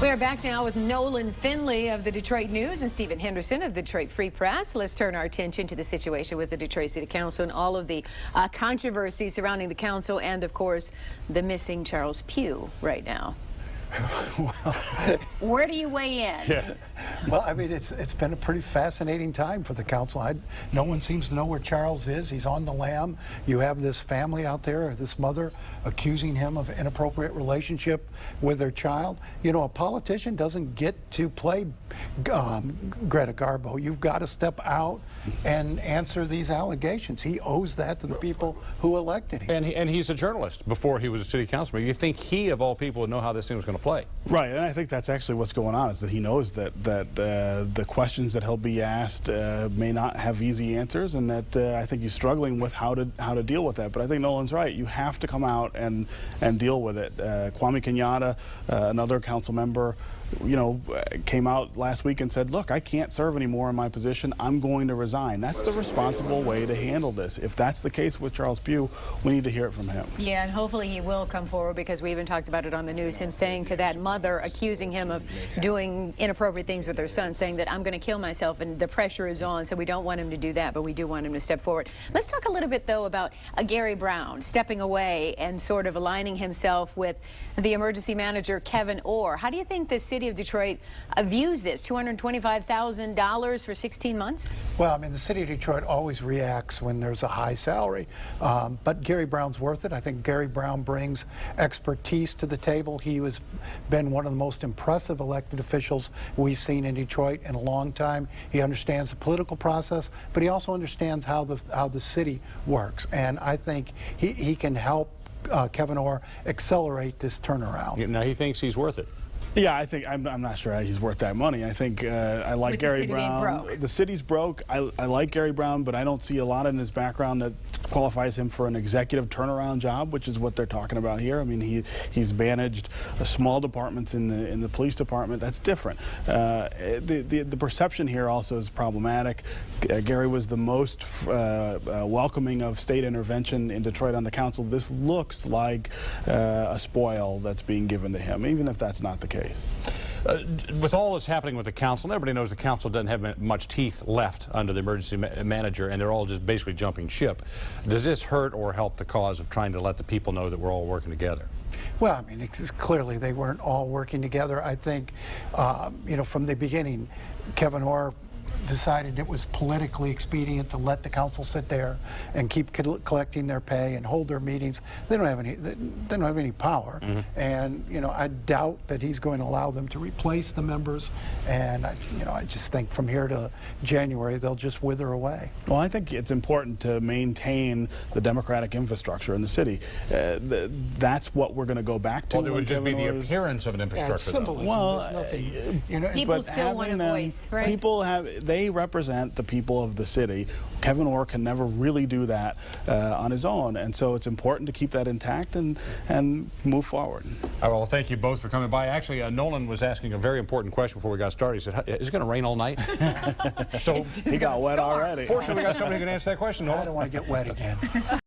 We are back now with Nolan Finley of the Detroit News and Stephen Henderson of the Detroit Free Press. Let's turn our attention to the situation with the Detroit City Council and all of the controversy surrounding the council and, of course, the missing Charles Pugh right now. Well, where do you weigh in? Yeah. Well, I mean, it's been a pretty fascinating time for the council. No one seems to know where Charles is. He's on the lam. You have this family out there, this mother accusing him of inappropriate relationship with their child. You know, a politician doesn't get to play Greta Garbo. You've got to step out and answer these allegations. He owes that to the people who elected him. And he's a journalist before he was a city councilman. You think he, of all people, would know how this thing was going to play? Right, and I think that's actually what's going on, is that he knows that the questions that he'll be asked may not have easy answers, and that I think he's struggling with how to deal with that. But I think Nolan's right. You have to come out and deal with it. Kwame Kenyatta, another council member, you know, came out last week and said, look, I can't serve anymore in my position. I'm going to resign. That's the responsible way to handle this. If that's the case with Charles Pugh, we need to hear it from him. Yeah, and hopefully he will come forward, because we even talked about it on the news, him saying to that mother, accusing him of doing inappropriate things with her son, saying that I'm going to kill myself, and the pressure is on, so we don't want him to do that, but we do want him to step forward. Let's talk a little bit, though, about Gary Brown stepping away and sort of aligning himself with the emergency manager, Kevin Orr. How do you think the city of Detroit views this? $225,000 for 16 months? Well, I mean, the city of Detroit always reacts when there's a high salary, but Gary Brown's worth it. I think Gary Brown brings expertise to the table. He has been one of the most impressive elected officials we've seen in Detroit in a long time. He understands the political process, but he also understands how the city works, and I think he can help Kevin Orr accelerate this turnaround. Now he thinks he's worth it. Yeah, I think I'm not sure he's worth that money. I think I like with Gary the city Brown. being broke. The city's broke. I like Gary Brown, but I don't see a lot in his background that qualifies him for an executive turnaround job, which is what they're talking about here. I mean, he's managed small departments in the police department. That's different. The perception here also is problematic. Gary was the most welcoming of state intervention in Detroit on the council. This looks like a spoil that's being given to him, even if that's not the case. With all that's happening with the council, and everybody knows the council doesn't have much teeth left under the emergency manager, and they're all just basically jumping ship. Does this hurt or help the cause of trying to let the people know that we're all working together? Well, I mean, clearly they weren't all working together. I think, you know, from the beginning, Kevin Orr decided it was politically expedient to let the council sit there and keep collecting their pay and hold their meetings. They don't have any power, and you know, I doubt that he's going to allow them to replace the members. And I just think from here to January they'll just wither away. Well, I think it's important to maintain the democratic infrastructure in the city. That's what we're going to go back to. Well, there would just be the appearance of an infrastructure. Symbolism. Well, there's nothing, you know, people still want a voice, right? People they represent the people of the city. Kevin Orr can never really do that on his own, and so it's important to keep that intact and move forward. Well, thank you both for coming by. Actually, Nolan was asking a very important question before we got started. He said, is it going to rain all night? So he got wet already. Fortunately, we got somebody who can answer that question, Nolan. I don't want to get wet again.